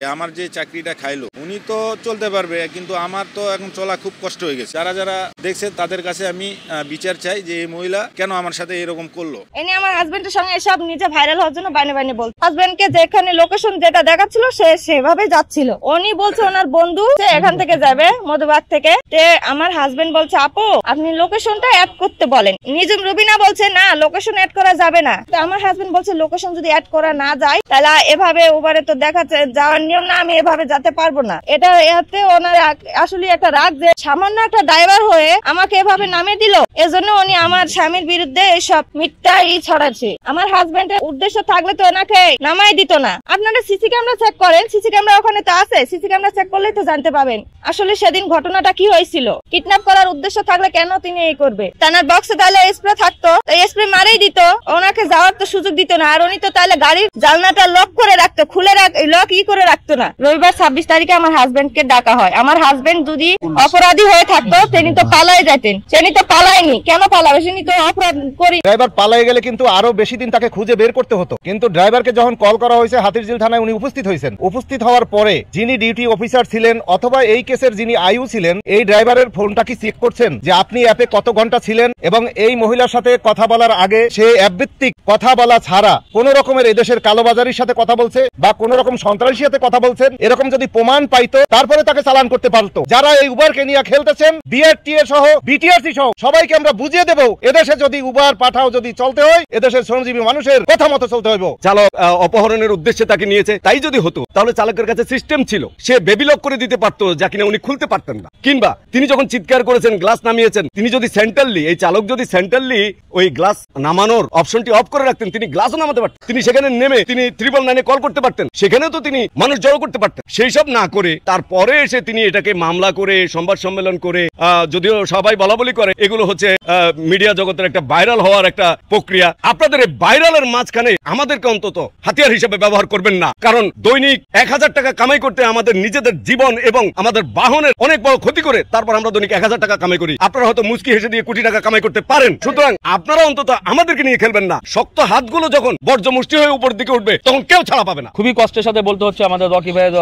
আমার যে চাকরিটা খাইলো উনি তো চলতে পারবে, কিন্তু আমার তো এখন চলা খুব কষ্ট হয়ে গেছে। যারা যারা দেখছে তাদের কাছে আমি বিচার চাই যে এই মহিলা কেন আমার সাথে এরকম করলো। এনে আমার হাজবেন্ডের সঙ্গে এসব নিজে ভাইরাল হওয়ার জন্য বাইনে বাইনে বল। হাজবেন্ডকে যেখানে লোকেশন যেটা দেখাচ্ছিল সে সেভাবে যাচ্ছিল। উনি বলছে ওনার বন্ধু এখান থেকে যাবে মধুবাগ থেকে। আমার হাজবেন্ড বলছে আপু আপনি লোকেশনটা অ্যাড করতে বলেন। নিজম রুবিনা বলছে না লোকেশন অ্যাড করা যাবে না। আমার হাজবেন্ড বলছে লোকেশন যদি অ্যাড করা না যায় তাহলে এভাবে উবারে তো দেখাচ্ছে যাওয়ার নিয়ম না, আমি এভাবে যেতে পারবো না। এটা এতে ওনার আসলে একটা রাগ যে সামান্য একটা ড্রাইভার হয়ে আমাকে এভাবে নামিয়ে দিল। এজন্য উনি আমার স্বামীর বিরুদ্ধে এইসব মিথ্যা ছড়াচ্ছে। আমার হাজবেন্ডের উদ্দেশ্য থাকলে তো ওনাকে নামাই দিত না। আপনারা সিসি ক্যামেরা চেক করেন, সিসি ক্যামেরা ওখানে তো আছে, সিসি ক্যামেরা চেক করলেই তো জানতে পাবেন আসলে সেদিন ঘটনাটা কি হয়েছিল। কিডন্যাপ করার উদ্দেশ্য থাকলে কেন তিনি এই করবে? তার বক্সে তাহলে স্প্রে থাকতো, স্প্রে মারেই দিত, ওনাকে যাওয়ার তো সুযোগ দিত না। আর উনি তো তাহলে গাড়ির জানলাটা লক করে রাখতো, খুলে লক করে রাখতো না। রবিবার 26 তারিখে আমার হাজবেন্ডকে ডাকা হয়। আমার হাজবেন্ড যদি অপরাধী হয়ে থাকতো তিনি তো পালাই যেতেন, তিনি তো পালায়নি। কেন পালাবে? তিনি তো অপরাধ করি। ড্রাইভার পালাই গেলে কিন্তু আরো বেশি দিন তাকে খুঁজে বের করতে হতো, কিন্তু ড্রাইভারকে যখন কল করা হয়েছে হাতিরঝিল থানায় উনি উপস্থিত হয়েছেন। উপস্থিত হওয়ার পরে যিনি ডিউটি অফিসার ছিলেন অথবা এই কেসের যিনি আইউ ছিলেন এই ড্রাইভারের ফোনটা কি চেক করছেন যে আপনি অ্যাপে কত ঘন্টা ছিলেন, এবং এই মহিলার সাথে কথা বলার আগে সে অ্যাপ ভিত্তিক কথা বলা ছাড়া কোন রকমের এদেশের কালোবাজারির সাথে কথা বলছে বা কোন রকম সন্ত্রাসীর সাথে কথা বলছেন এরকম যদি প্রমাণ পাইতো তারপরে তাকে চালান করতে পারতো। যারা এই উবারকে নিয়ে খেলতেছেন বিআরটিএ সহ বিটিআরসি সহ সবাইকে আমরা বুঝিয়ে দেব এদেশে যদি উবার পাঠাও যদি চলতে হয় এদেশের শ্রমজীবী মানুষের কথা মতো চলতে হইব। চালক অপহরণের উদ্দেশ্যে তাকে নিয়েছে, তাই যদি হতো তাহলে চালকের কাছে সিস্টেম ছিল, সে বেবি লক করে দিতে পারতো যা কিনা উনি খুলতে পারতেন না। কিংবা তিনি যখন চিৎকার করেছেন গ্লাস নামিয়েছেন, তিনি যদি সেন্টারলি এই চালক যদি সেন্টারলি ওই গ্লাস নামানোর অপশনটি অফ করে রাখতেন তিনি গ্লাসও নামাতে পারতেন। তিনি সেখানে নেমে তিনি 999 কল করতে পারতেন, সেখানেও তো তিনি মানুষ জড়ো করতে পারতেন। সেই সব না করে তারপরে এসে তিনি এটাকে মামলা করে সংবাদ সম্মেলন করে, যদিও সবাই বলা বলি করে এগুলো হচ্ছে মিডিয়া জগতের একটা ভাইরাল হওয়ার একটা প্রক্রিয়া। আপনাদের এই ভাইরালের মাঝখানে আমাদেরকে অন্তত হাতিয়ার হিসেবে ব্যবহার করবেন না, কারণ দৈনিক 1000 টাকা কামাই করতে আমাদের নিজেদের জীবন এবং আমাদের বাহনের অনেক বড় ক্ষতি করে তারপর আমরা দৈনিক 1000 টাকা কামাই করি। আপনারা হয়তো মুচকি হেসে দিয়ে কোটি টাকা কামাই করতে পারেন। সুতরাং আপনারা অন্তত আমাদেরকে নিয়ে খেলবেন না। শক্ত হাতগুলো যখন বর্জ্য মুষ্টি হয়ে উপর দিকে উঠবে তখন কেউ ছাড়া পাবে না। খুবই কষ্টের সাথে বলতে হচ্ছে আমাদের রকি ভাইয়ের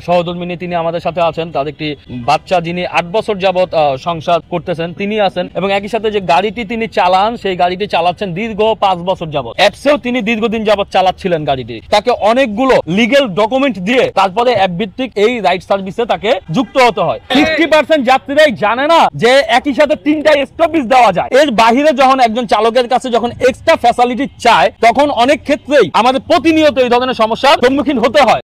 সহধর্মিনী তিনি আমাদের সাথে আছেন, তার একটি বাচ্চা যিনি 8 বছর যাবৎ সংসার করতেছেন তিনি আছেন, এবং একই সাথে যে গাড়িটি তিনি চালান সেই গাড়িটি চালাচ্ছেন দীর্ঘ 5 বছর যাবৎ। অ্যাপসেও তিনি দীর্ঘদিন যাবৎ চালাচ্ছিলেন গাড়িটি। তাকে অনেকগুলো লিগেল ডকুমেন্ট দিয়ে তারপরে অ্যাপ ভিত্তিক এই রাইড সার্ভিসে তাকে যুক্ত হতে হয়। 50% যাত্রীরাই জানে না যে একই সাথে 3টা স্টপেজ দেওয়া যায়। এর বাহিরে যখন একজন চালকের কাছে যখন এক্সট্রা ফ্যাসিলিটি চায় তখন অনেক ক্ষেত্রেই আমাদের প্রতিনিয়ত এই ধরনের সমস্যার সম্মুখীন হতে হয়।